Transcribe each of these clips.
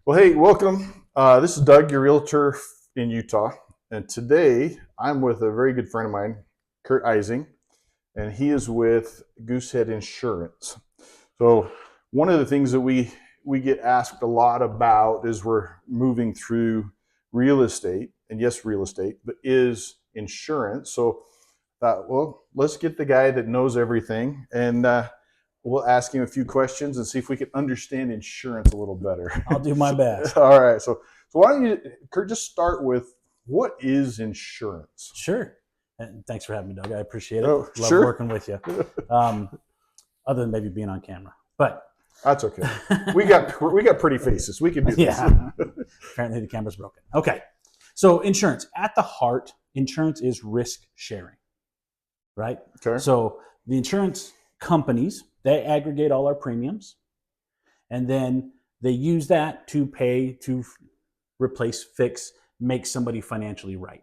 Well, hey, welcome. This is Doug, your realtor in Utah. And today I'm with a very good friend of mine, Kurt Ising, and he is with Goosehead Insurance. So, one of the things that we get asked a lot about is we're moving through real estate, and yes, real estate, but is insurance. So, well, let's get the guy that knows everything and we'll ask him a few questions and see if we can understand insurance a little better. I'll do my best. All right. So why don't you, Kurt, just start with what is insurance? Sure. And thanks for having me, Doug. I appreciate it. Oh, Love sure. working with you. Other than maybe being on camera, but That's okay. We got pretty faces. We can do this. yeah. Apparently the camera's broken. Okay. So insurance, at the heart, insurance is risk sharing, right? Okay. So the insurance companies, they aggregate all our premiums, and then they use that to pay to replace, fix, make somebody financially right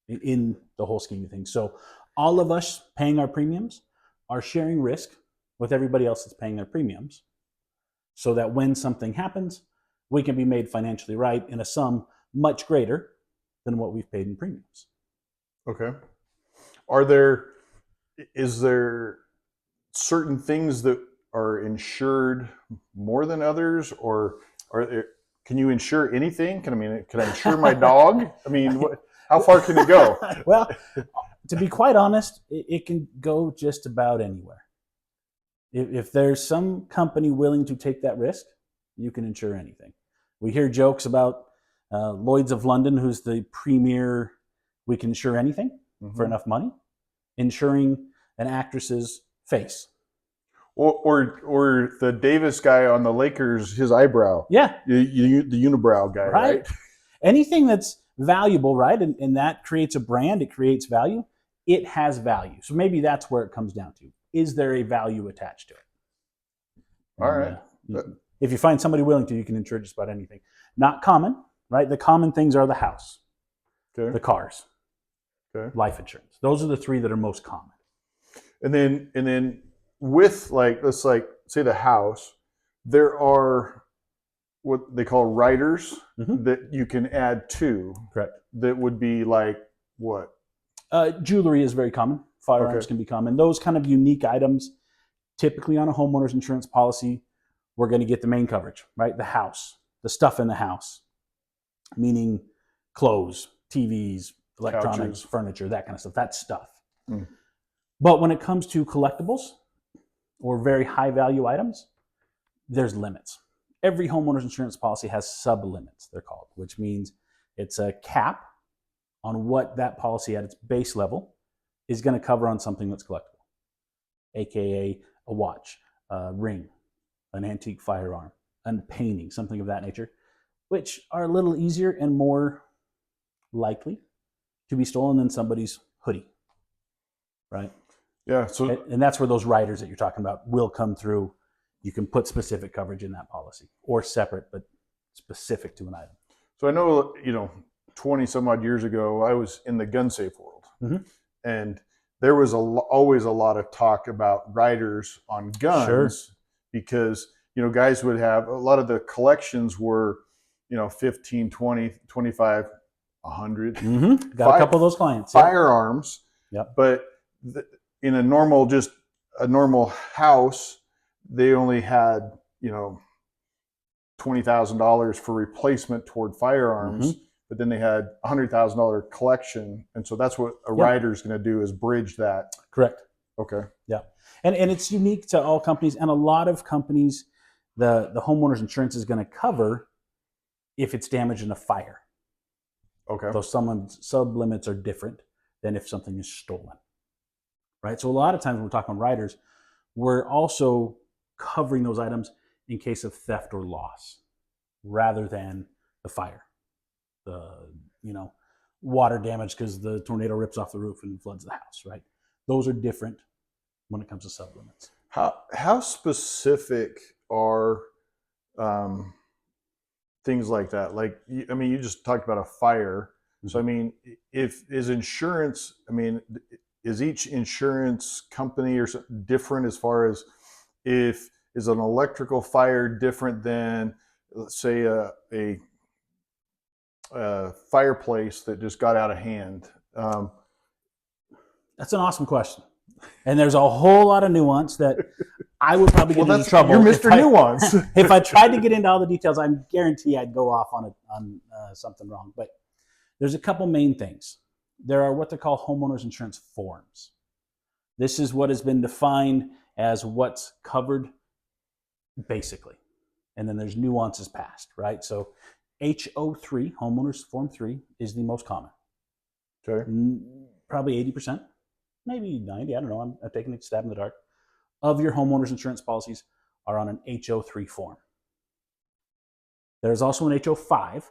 in the whole scheme of things. So all of us paying our premiums are sharing risk with everybody else that's paying their premiums, so that when something happens, we can be made financially right in a sum much greater than what we've paid in premiums. Okay. Is there certain things that are insured more than others, or can you insure anything? Can I insure my dog? How far can it go? Well, to be quite honest, it can go just about anywhere. If there's some company willing to take that risk, you can insure anything. We hear jokes about Lloyd's of London, who's the premier, we can insure anything for enough money, insuring an actress's face. Or the Davis guy on the Lakers, his eyebrow. Yeah. The unibrow guy, right? Anything that's valuable, right? And that creates a brand, it creates value. It has value. So maybe that's where it comes down to. Is there a value attached to it? All right. If you find somebody willing to, you can insure just about anything. Not common, right? The common things are the house, okay, the cars, okay, life insurance. Those are the three that are most common. And then with let's say the house, there are what they call riders that you can add to. Correct. That would be like what? Jewelry is very common. Firearms can be common. Those kind of unique items, typically on a homeowner's insurance policy, we're going to get the main coverage, right? The house, the stuff in the house, meaning clothes, TVs, electronics, couches, furniture, that kind of stuff. That's stuff. But when it comes to collectibles or very high value items, there's limits. Every homeowner's insurance policy has sub-limits, they're called, which means it's a cap on what that policy at its base level is going to cover on something that's collectible, aka a watch, a ring, an antique firearm, a painting, something of that nature, which are a little easier and more likely to be stolen than somebody's hoodie, right? Yeah. So, and that's where those riders that you're talking about will come through. You can put specific coverage in that policy, or separate but specific to an item. So I know, 20 some odd years ago, I was in the gun safe world, and there was always a lot of talk about riders on guns, because guys would have a lot of the collections were 15, 20, 25, 100. Got a couple of those clients. Firearms. Yep. But in a normal house, they only had $20,000 for replacement toward firearms, but then they had $100,000 collection, and so that's what a rider is going to do, is bridge that. Correct. Okay. Yeah, and it's unique to all companies, and a lot of companies, the homeowner's insurance is going to cover if it's damaged in a fire. Okay. Those sub-limits are different than if something is stolen, right? So a lot of times when we're talking riders, we're also covering those items in case of theft or loss, rather than the fire, the water damage because the tornado rips off the roof and floods the house, right? Those are different when it comes to sub-limits. How specific are things like that? Like, you just talked about a fire. So, is insurance, is each insurance company or different as far as is an electrical fire different than let's say a fireplace that just got out of hand. That's an awesome question. And there's a whole lot of nuance that I would probably get into trouble. You're Mr. Nuance. If I tried to get into all the details, I guarantee I'd go off on something wrong. But there's a couple main things. There are what they call homeowners insurance forms. This is what has been defined as what's covered basically. And then there's nuances past, right? So HO3, homeowners form 3, is the most common. Okay. Probably 80%. Maybe 90, I don't know, I'm taking a stab in the dark, of your homeowners insurance policies are on an HO3 form. There's also an HO5,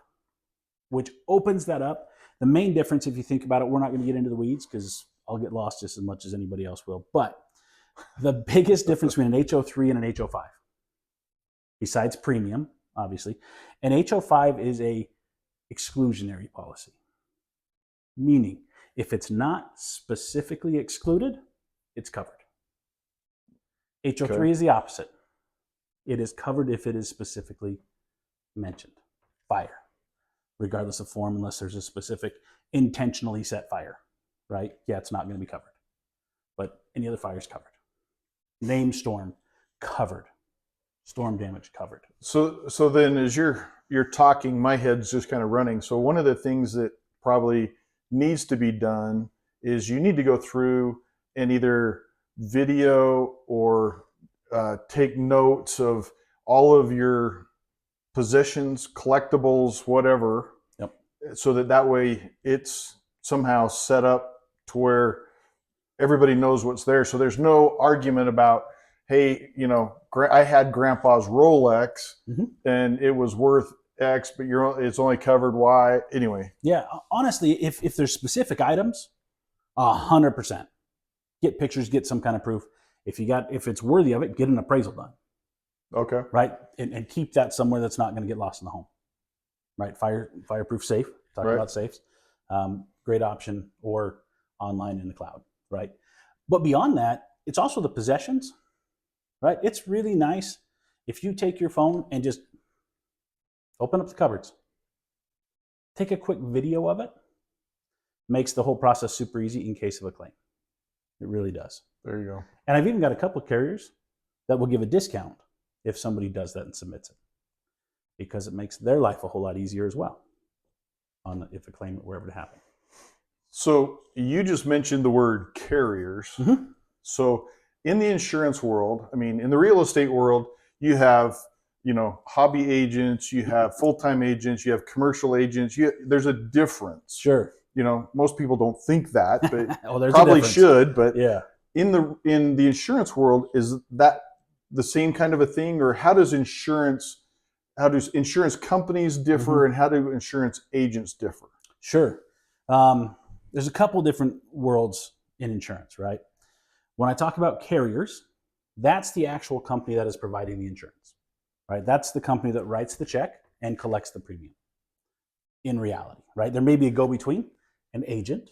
which opens that up. The main difference, if you think about it, we're not going to get into the weeds because I'll get lost just as much as anybody else will. But the biggest difference between an HO3 and an HO5, besides premium, obviously, an HO5 is a exclusionary policy, meaning if it's not specifically excluded, it's covered. HO3 is the opposite. It is covered if it is specifically mentioned. Fire, regardless of form, unless there's a specific intentionally set fire, right? Yeah, it's not going to be covered. But any other fire is covered. Named storm, covered. Storm damage, covered. So then as you're talking, my head's just kind of running. So one of the things that probably needs to be done is you need to go through and either video or take notes of all of your possessions, collectibles, whatever. Yep. So that way it's somehow set up to where everybody knows what's there. So there's no argument about, hey, I had grandpa's Rolex and it was worth X, but it's only covered Y. Anyway. Yeah, honestly, if there's specific items, 100%. Get pictures, get some kind of proof. If it's worthy of it, get an appraisal done. Okay. Right? And keep that somewhere that's not going to get lost in the home. Right? Fireproof safe. Talking about safes. Great option, or online in the cloud. Right? But beyond that, it's also the possessions. Right? It's really nice if you take your phone and just open up the cupboards. Take a quick video of it. Makes the whole process super easy in case of a claim. It really does. There you go. And I've even got a couple of carriers that will give a discount if somebody does that and submits it, because it makes their life a whole lot easier as well if a claim were ever to happen. So you just mentioned the word carriers. Mm-hmm. So in the insurance world, in the real estate world, you have, hobby agents, you have full-time agents, you have commercial agents. There's a difference. Sure. Most people don't think that, but well, probably should. But yeah, in the insurance world, is that the same kind of a thing, or how do insurance companies differ, and how do insurance agents differ? Sure. There's a couple different worlds in insurance, right? When I talk about carriers, that's the actual company that is providing the insurance, right? That's the company that writes the check and collects the premium in reality, right? There may be a go-between, an agent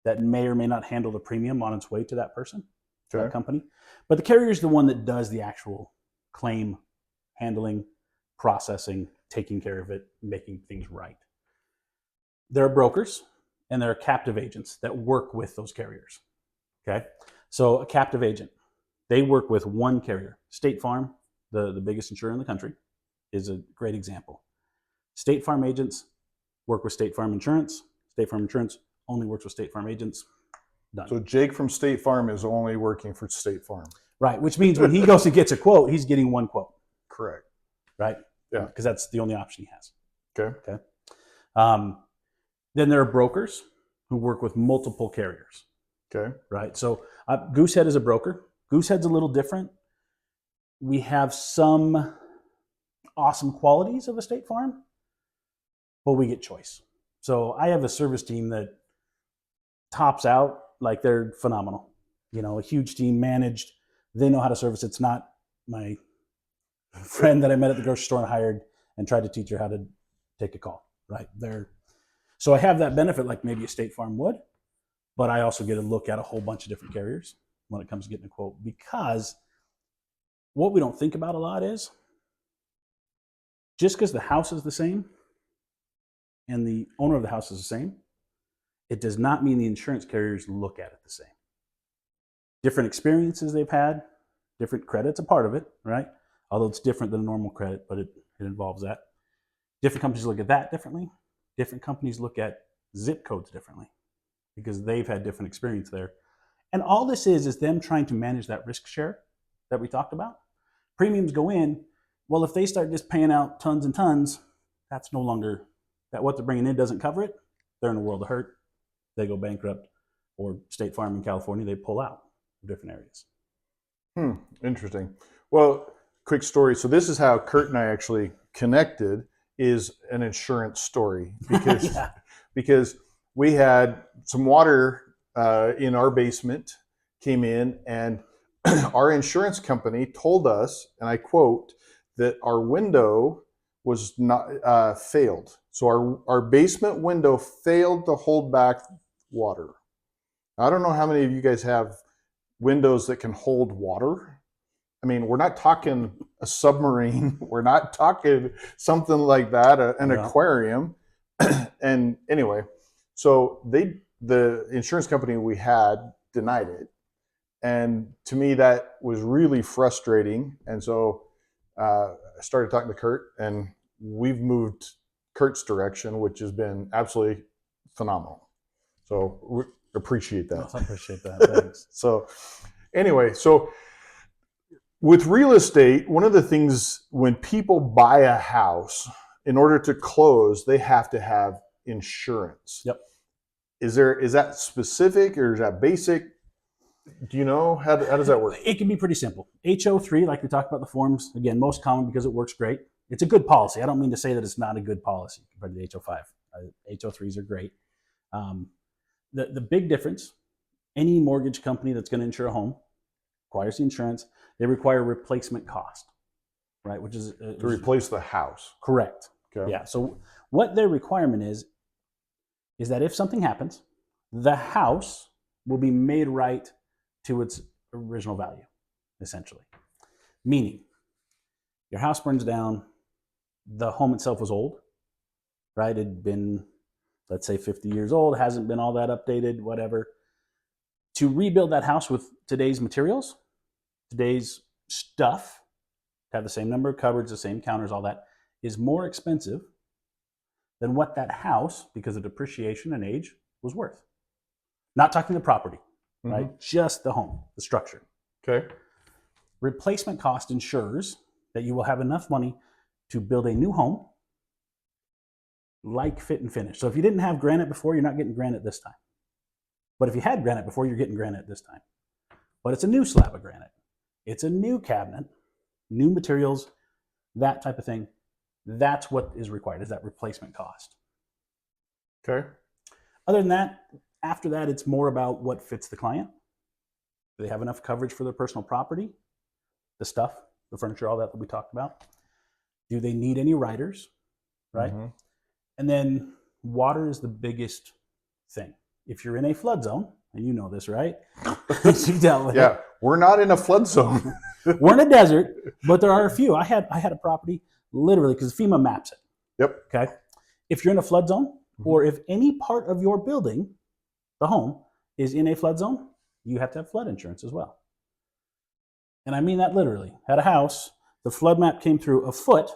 that may or may not handle the premium on its way to that person, to that company. But the carrier is the one that does the actual claim handling, processing, taking care of it, making things right. There are brokers and there are captive agents that work with those carriers. Okay, so a captive agent, they work with one carrier. State Farm, the biggest insurer in the country, is a great example. State Farm agents work with State Farm Insurance. State Farm Insurance only works with State Farm agents. Done. So Jake from State Farm is only working for State Farm. Right, which means when he goes and gets a quote, he's getting one quote. Correct. Right? Yeah. Because that's the only option he has. Okay. Then there are brokers who work with multiple carriers. Okay. Right? So Goosehead is a broker. Goosehead's a little different. We have some awesome qualities of a State Farm, but we get choice. So I have a service team that tops out, like they're phenomenal. A huge team managed. They know how to service. It's not my friend that I met at the grocery store and hired and tried to teach her how to take a call, right? So I have that benefit like maybe a State Farm would, but I also get to look at a whole bunch of different carriers when it comes to getting a quote, because what we don't think about a lot is Just because the house is the same and the owner of the house is the same, it does not mean the insurance carriers look at it the same. Different experiences they've had, different credit's a part of it, right? Although it's different than a normal credit, but it involves that. Different companies look at that differently. Different companies look at zip codes differently because they've had different experience there. And all this is them trying to manage that risk share that we talked about. Premiums go in. Well, if they start just paying out tons and tons, that's no longer, that what they're bringing in doesn't cover it. They're in a world of hurt. They go bankrupt, or State Farm in California, they pull out of different areas. Interesting. Well, quick story. So this is how Kurt and I actually connected, is an insurance story, because Yeah. because we had some water in our basement came in, and our insurance company told us, and I quote, that our window was not failed. So our basement window failed to hold back water. I don't know how many of you guys have windows that can hold water. I mean, we're not talking a submarine. We're not talking something like that, an aquarium. And anyway, so the insurance company we had denied it. And to me, that was really frustrating. And so I started talking to Kurt, and we've moved Kurt's direction, which has been absolutely phenomenal. So we appreciate that. I appreciate that. Thanks. So anyway, so with real estate, one of the things when people buy a house, in order to close, they have to have insurance. Yep. Is that specific or is that basic? Do you know how does that work? It can be pretty simple. HO3, like we talked about the forms, again, most common because it works great. It's a good policy. I don't mean to say that it's not a good policy compared to the HO5. HO3s are great. The big difference, any mortgage company that's going to insure a home requires the insurance. They require replacement cost, right? Which is To replace the house. correct. Okay. Yeah. So what their requirement is that if something happens, the house will be made right to its original value, essentially. Meaning, your house burns down, the home itself was old, right? It'd been, let's say, 50 years old, hasn't been all that updated, whatever. To rebuild that house with today's materials, today's stuff, to have the same number of cupboards, the same counters, all that, is more expensive than what that house, because of depreciation and age, was worth. Not talking the property, right? Just the home, the structure. Okay. Replacement cost ensures that you will have enough money to build a new home like fit and finish. So if you didn't have granite before, you're not getting granite this time. But if you had granite before, you're getting granite this time. But it's a new slab of granite. It's a new cabinet, new materials, that type of thing. That's what is required, is that replacement cost. Okay. Other than that, after that, it's more about what fits the client. Do they have enough coverage for their personal property? The stuff, the furniture, all that we talked about. Do they need any riders, right? Mm-hmm. And then water is the biggest thing. If you're in a flood zone, and you know this, right? You've dealt with Yeah, we're not in a flood zone. We're in a desert, but there are a few. I had a property, literally, because FEMA maps it. Yep. Okay. If you're in a flood zone, or if any part of your building, the home, is in a flood zone, you have to have flood insurance as well. And I mean that literally. Had a house, the flood map came through a foot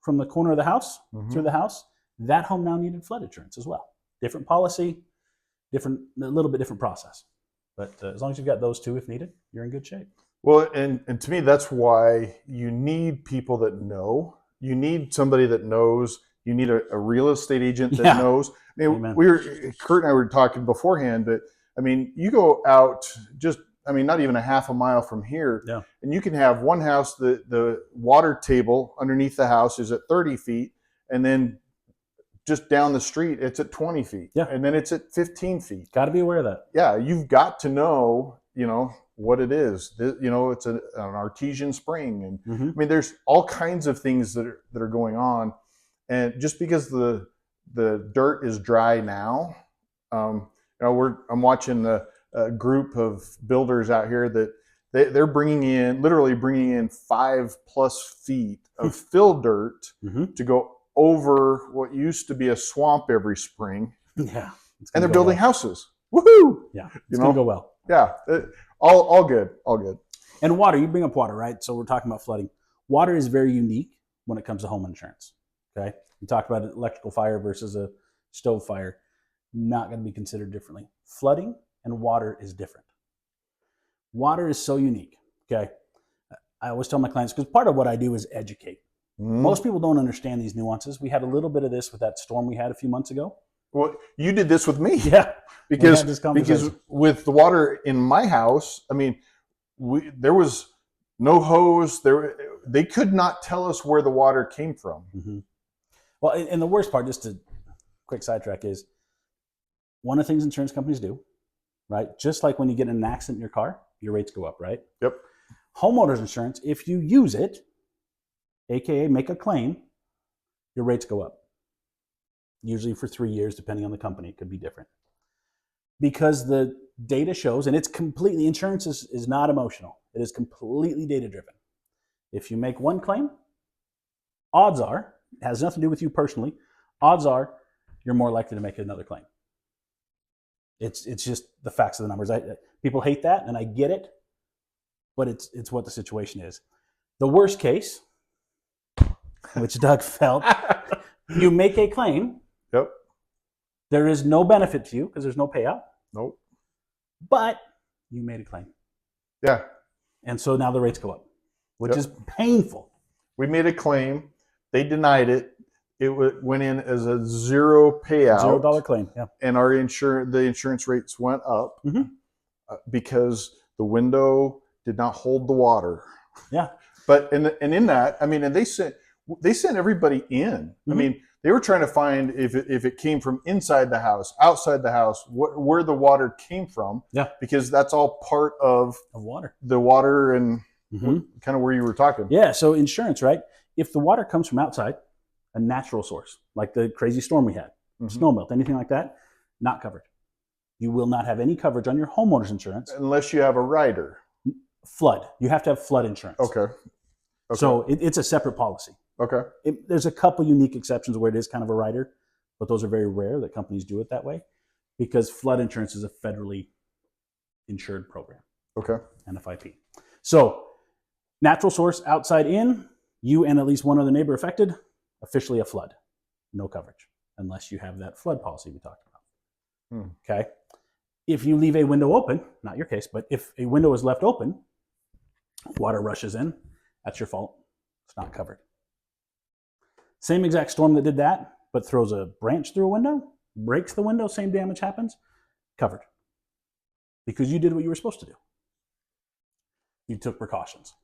from the corner of the house through the house. That home now needed flood insurance as well. Different policy, a little bit different process. But as long as you've got those two, if needed, you're in good shape. Well, and to me, that's why you need people that know. You need somebody that knows. You need a real estate agent that knows. I mean, Kurt and I were talking beforehand, but I mean, you go out not even a half a mile from here, and you can have one house, the water table underneath the house is at 30 feet, and then just down the street, it's at 20 feet. Yeah. And then it's at 15 feet. Got to be aware of that. Yeah, you've got to know, what it is. It's an artesian spring. And I mean, there's all kinds of things that are going on. And just because the dirt is dry now, I'm watching a group of builders out here that they're literally bringing in 5+ feet of fill dirt Mm-hmm. to go over what used to be a swamp every spring, Yeah. and they're building houses. Woohoo! Yeah, it's going to go well. Yeah, all good, all good. And water, you bring up water, right? So we're talking about flooding. Water is very unique when it comes to home insurance. Okay, we talked about electrical fire versus a stove fire. Not going to be considered differently. Flooding and water is different. Water is so unique. Okay, I always tell my clients, because part of what I do is educate. Most people don't understand these nuances. We had a little bit of this with that storm we had a few months ago. Well, you did this with me. Yeah, because with the water in my house, I mean, there was no hose. They could not tell us where the water came from. Mm-hmm. Well, and the worst part, just a quick sidetrack, is one of the things insurance companies do, right? Just like when you get in an accident in your car, your rates go up, right? Yep. Homeowners insurance, if you use it, aka make a claim, your rates go up. Usually for 3 years, depending on the company, it could be different. Because the data shows, and it's completely, insurance is not emotional. It is completely data driven. If you make one claim, odds are, it has nothing to do with you personally, odds are you're more likely to make another claim. It's just the facts of the numbers. People hate that, and I get it, but it's what the situation is. The worst case, which Doug felt, you make a claim. Yep. There is no benefit to you because there's no payout. Nope. But you made a claim. Yeah. And so now the rates go up, which is painful. We made a claim. They denied it. It went in as a zero payout. $0 claim. Yeah. And the insurance rates went up because the window did not hold the water. Yeah. But and in that, I mean, and they sent everybody in. I mean, they were trying to find if it came from inside the house, outside the house, where the water came from. Yeah. Because that's all part of water. The water and kind of where you were talking. Yeah. So insurance, right? If the water comes from outside, a natural source, like the crazy storm we had, snow melt, anything like that, not covered. You will not have any coverage on your homeowner's insurance. Unless you have a rider. Flood. You have to have flood insurance. Okay. So it's a separate policy. Okay. There's a couple unique exceptions where it is kind of a rider, but those are very rare that companies do it that way because flood insurance is a federally insured program. Okay. NFIP. So natural source, outside in, you and at least one other neighbor affected, officially a flood. No coverage unless you have that flood policy we talked about. Okay. If you leave a window open, not your case, but if a window is left open, water rushes in, that's your fault. It's not covered. Same exact storm that did that, but throws a branch through a window, breaks the window, same damage happens, covered. Because you did what you were supposed to do. You took precautions.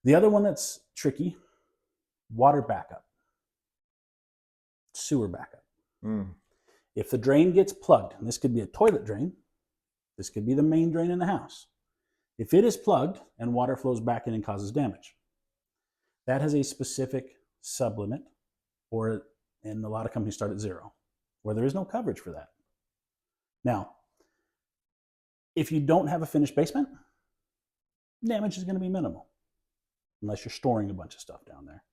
The other one that's tricky, water backup, sewer backup. If the drain gets plugged, and this could be a toilet drain, this could be the main drain in the house. If it is plugged and water flows back in and causes damage, that has a specific sublimit, and a lot of companies start at 0, where there is no coverage for that. Now, if you don't have a finished basement, damage is going to be minimal, unless you're storing a bunch of stuff down there.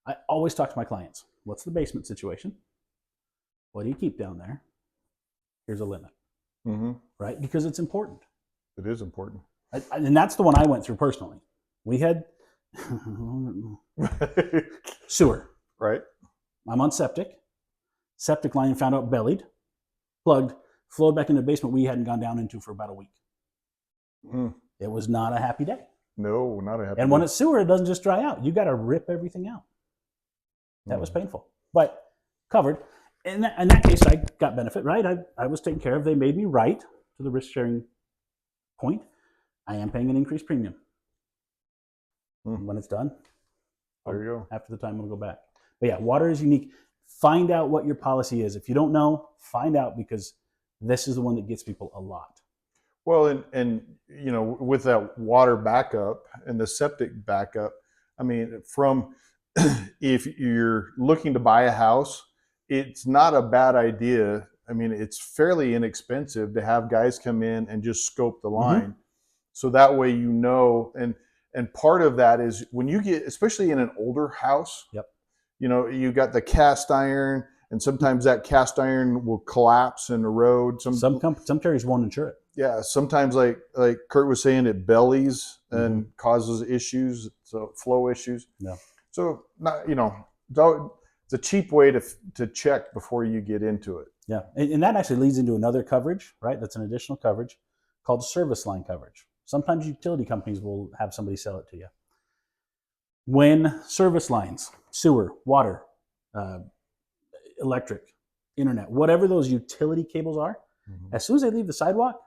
I always talk to my clients, what's the basement situation? What do you keep down there? Here's a limit, right? Because it's important. It is important. And that's the one I went through personally. We had sewer. Right. I'm on septic. Septic line found out bellied, plugged, flowed back into the basement we hadn't gone down into for about a week. It was not a happy day. No, not a happy day. And when it's sewer, it doesn't just dry out. You got to rip everything out. That was painful, but covered. In that case, I got benefit, right? I was taken care of. They made me right to the risk sharing point. I am paying an increased premium. When it's done, there you go. After the time, we'll go back. But yeah, water is unique. Find out what your policy is. If you don't know, find out, because this is the one that gets people a lot. Well, and you know, with that water backup and the septic backup, I mean, from if you're looking to buy a house, it's not a bad idea. I mean, it's fairly inexpensive to have guys come in and just scope the line. So that way you know, and part of that is when you get, especially in an older house, Yep. you know, you got the cast iron, and sometimes that cast iron will collapse and erode. Some carriers won't insure it. Yeah, sometimes like Kurt was saying, it bellies and Mm-hmm. causes issues, so flow issues. Yeah. So not, you know, it's a cheap way to check before you get into it. Yeah, and that actually leads into another coverage, right? That's an additional coverage called service line coverage. Sometimes utility companies will have somebody sell it to you. When service lines, sewer, water, electric, internet, whatever those utility cables are, as soon as they leave the sidewalk,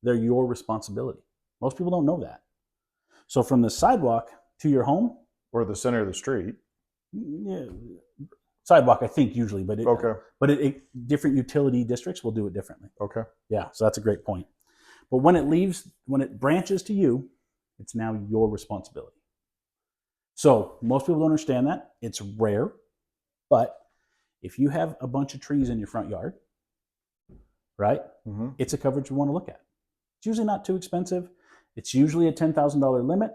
they're your responsibility. Most people don't know that. So from the sidewalk to your home, Or the center of the street. yeah, sidewalk, I think usually, but different utility districts will do it differently. Okay. Yeah, so that's a great point. But when it branches to you, it's now your responsibility. So most people don't understand that. It's rare, but if you have a bunch of trees in your front yard, right, it's a coverage you want to look at. It's usually not too expensive. It's usually a $10,000 limit,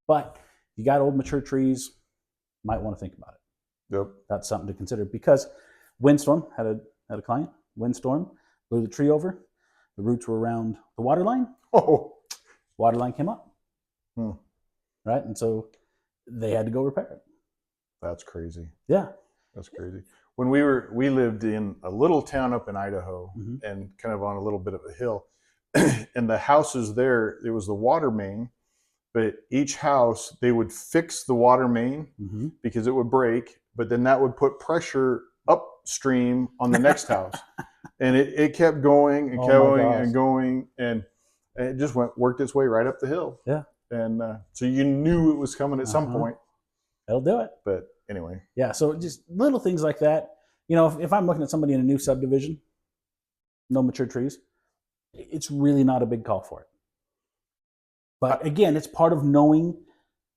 but you got old mature trees, might want to think about it. Yep. That's something to consider because windstorm, had a client, windstorm, blew the tree over. The roots were around the water line. Oh. Water line came up. Right? And so they had to go repair it. That's crazy. Yeah. That's crazy. When we lived in a little town up in Idaho, and kind of on a little bit of a hill, and the houses there, it was the water main, but each house, they would fix the water main because it would break, but then that would put pressure upstream on the next house. And it kept going and going and going, and it just worked its way right up the hill. Yeah. And so you knew it was coming at some point. That'll do it. But anyway. Yeah, so just little things like that. You know, if I'm looking at somebody in a new subdivision, no mature trees, it's really not a big call for it. But again, it's part of knowing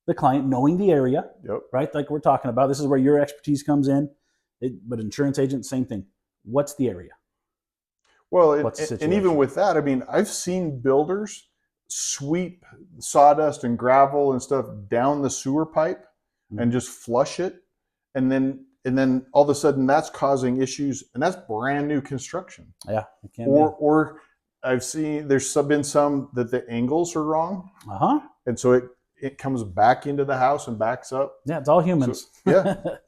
the client, knowing the area, right? Like we're talking about. This is where your expertise comes in. But insurance agent, same thing. What's the area? Well, and even with that, I mean, I've seen builders sweep sawdust and gravel and stuff down the sewer pipe and just flush it, and then all of a sudden that's causing issues, and that's brand new construction. Yeah, it can or I've seen there's been some that the angles are wrong, and so it comes back into the house and backs up. Yeah, it's all humans.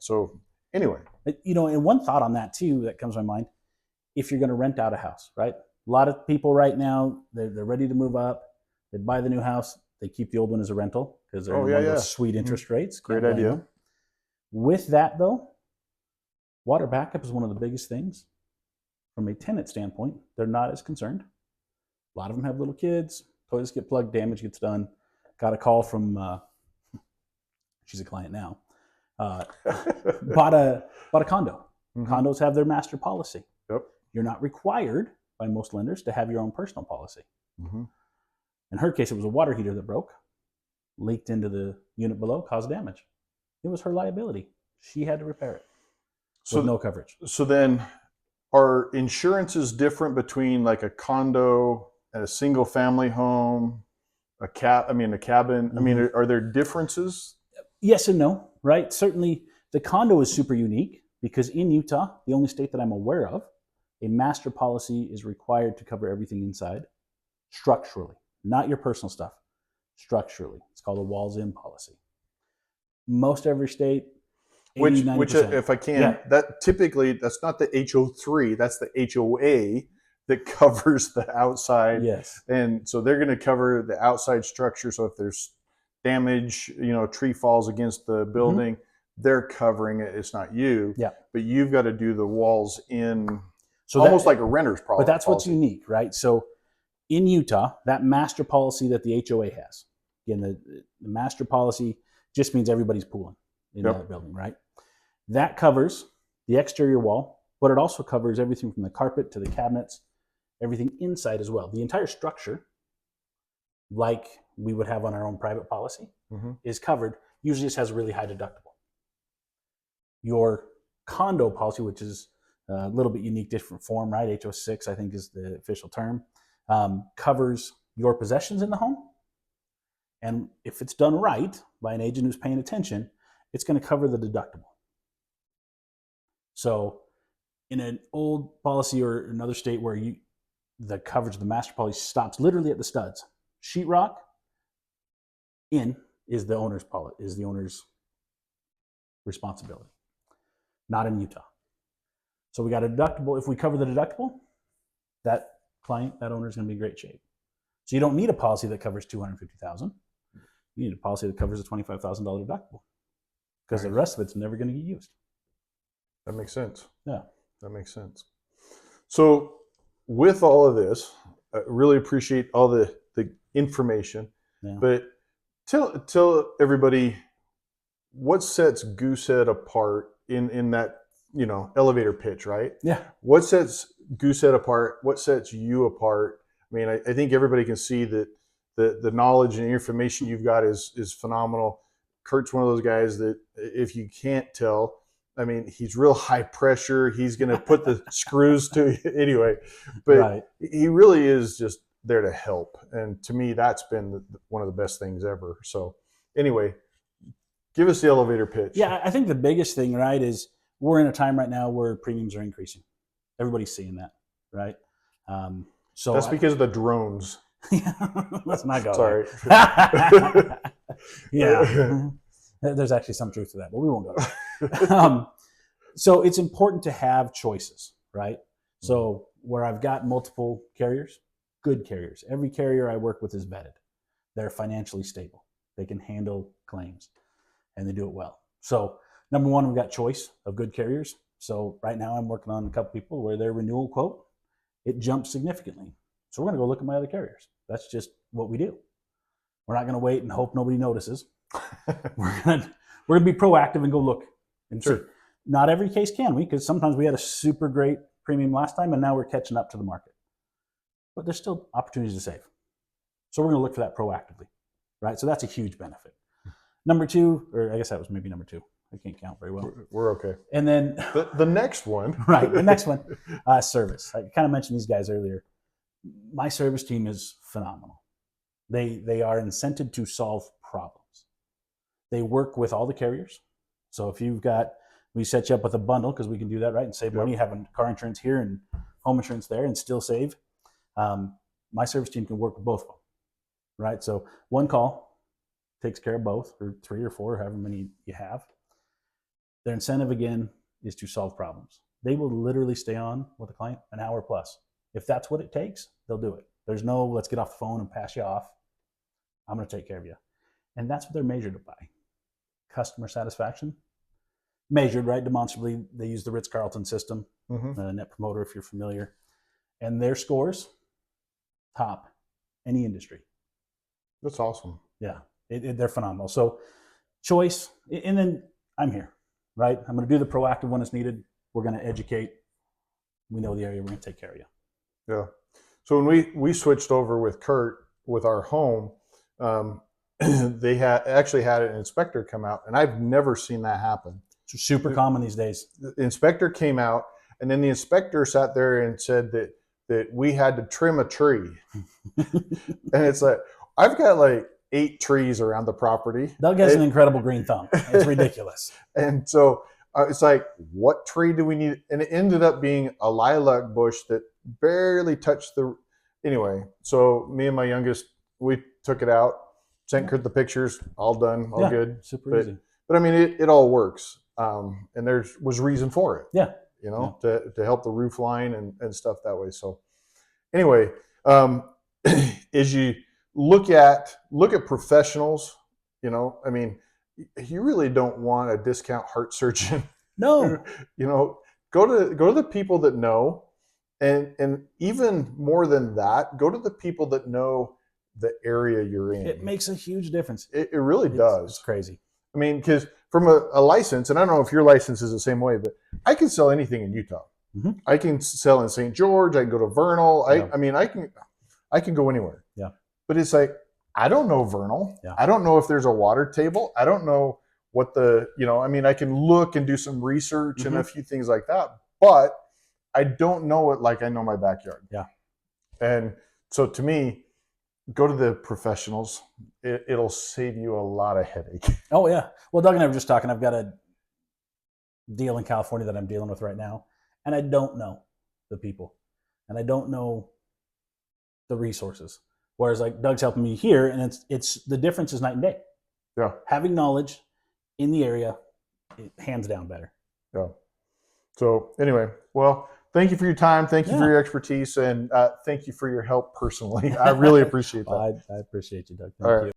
So anyway, you know, and one thought on that too that comes to my mind: if you're going to rent out a house, right? A lot of people right now they're ready to move up. They buy the new house. They keep the old one as a rental because they're those sweet interest rates. Great idea. With that though, water backup is one of the biggest things. From a tenant standpoint, they're not as concerned. A lot of them have little kids. Toilets get plugged, damage gets done. Got a call from, she's a client now, bought a condo. Condos have their master policy. You're not required by most lenders to have your own personal policy. In her case, it was a water heater that broke, leaked into the unit below, caused damage. It was her liability. She had to repair it with no coverage. So then, are insurances different between like a condo and a single family home, a cabin? I mean, are there differences? Yes and no, right? Certainly, the condo is super unique because in Utah, the only state that I'm aware of, a master policy is required to cover everything inside structurally, not your personal stuff, structurally. It's called a walls-in policy. Most every state, 80, which 90%. If I can, that typically that's not the HO3, that's the HOA that covers the outside. Yes. And so they're going to cover the outside structure. So if there's damage, tree falls against the building, they're covering it. It's not you. Yeah. But you've got to do the walls in, so almost like a renter's policy. But that's what's unique, right? So in Utah, that master policy that the HOA has, again, the master policy just means everybody's pooling in that building, right? That covers the exterior wall, but it also covers everything from the carpet to the cabinets, everything inside as well. The entire structure, like we would have on our own private policy, is covered. Usually just has a really high deductible. Your condo policy, which is a little bit unique, different form, right? HO6, I think, is the official term, covers your possessions in the home. And if it's done right by an agent who's paying attention, it's going to cover the deductible. So in an old policy or another state where the coverage of the master policy stops literally at the studs, sheetrock in is the owner's responsibility, not in Utah. So we got a deductible. If we cover the deductible, that client, that owner is going to be in great shape. So you don't need a policy that covers $250,000. You need a policy that covers a $25,000 deductible, because the rest of it's never going to get used. That makes sense. Yeah. That makes sense. So with all of this, I really appreciate all the information. Yeah. But tell everybody what sets Goosehead apart in that, elevator pitch, right? Yeah. What sets Goosehead apart? What sets you apart? I mean, I think everybody can see that the knowledge and information you've got is phenomenal. Kurt's one of those guys that if you can't tell, I mean, he's real high pressure. He's going to put the screws to you anyway, but Right. He really is just there to help. And to me, that's been one of the best things ever. So anyway, give us the elevator pitch. Yeah, I think the biggest thing, right, is we're in a time right now where premiums are increasing. Everybody's seeing that, right? So That's because of the drones. Let's not go. Sorry. Yeah. There's actually some truth to that, but we won't go. So it's important to have choices, right? So where I've got multiple carriers, good carriers. Every carrier I work with is vetted. They're financially stable. They can handle claims, and they do it well. So number one, we've got choice of good carriers. So right now I'm working on a couple people where their renewal quote, it jumps significantly. So we're going to go look at my other carriers. That's just what we do. We're not going to wait and hope nobody notices. We're going to be proactive and go look and see. Not every case can we, because sometimes we had a super great premium last time and now we're catching up to the market. But there's still opportunities to save. So we're going to look for that proactively, right? So that's a huge benefit. Number two, or I guess that was maybe number two. I can't count very well. We're okay. And then the next one. Right, the next one, service. I kind of mentioned these guys earlier. My service team is phenomenal. They are incented to solve problems. They work with all the carriers. So if we set you up with a bundle, because we can do that, right, and save money, having car insurance here and home insurance there and still save. My service team can work with both of them, right? So one call takes care of both, or 3 or 4, however many you have. Their incentive, again, is to solve problems. They will literally stay on with a client an hour plus. If that's what it takes, they'll do it. There's no, let's get off the phone and pass you off. I'm going to take care of you. And that's what they're measured by. Customer satisfaction. Measured, right, demonstrably. They use the Ritz-Carlton system, Net Promoter, if you're familiar. And their scores, top any industry. That's awesome. Yeah, they're phenomenal. So choice, and then I'm here, right? I'm going to do the proactive when it's needed. We're going to educate. We know the area. We're going to take care of you. Yeah. So when we switched over with Kurt with our home, they actually had an inspector come out, and I've never seen that happen. It's super common these days. The inspector came out, and then the inspector sat there and said that we had to trim a tree. And it's like, I've got like 8 trees around the property. Doug has an incredible green thumb. It's ridiculous. And so it's like, what tree do we need? And it ended up being a lilac bush that barely touched anyway. So me and my youngest, we took it out, sent Kurt the pictures, all done, all good. Super easy. But I mean, it all works. And there was reason for it. Yeah. To help the roof line and stuff that way. So anyway, as you look at professionals, I mean, you really don't want a discount heart surgeon. No. Go to the people that know, and even more than that, go to the people that know the area you're in. It makes a huge difference. It really does. It's crazy. I mean, because from a license, and I don't know if your license is the same way, but I can sell anything in Utah. Mm-hmm. I can sell in St. George. I can go to Vernal. Yeah. I mean, I can go anywhere. Yeah. But it's like, I don't know Vernal. Yeah. I don't know if there's a water table. I don't know what I mean, I can look and do some research and a few things like that, but I don't know it like I know my backyard. Yeah. And so to me, go to the professionals. It'll save you a lot of headache. Oh yeah. Well, Doug and I were just talking. I've got a deal in California that I'm dealing with right now, and I don't know the people, and I don't know the resources. Whereas like Doug's helping me here, and it's the difference is night and day. Yeah. Having knowledge in the area, hands down better. Yeah. So anyway, well, thank you for your time. Thank you for your expertise, and thank you for your help personally. I really appreciate that. Well, I appreciate you, Doug. Thank you.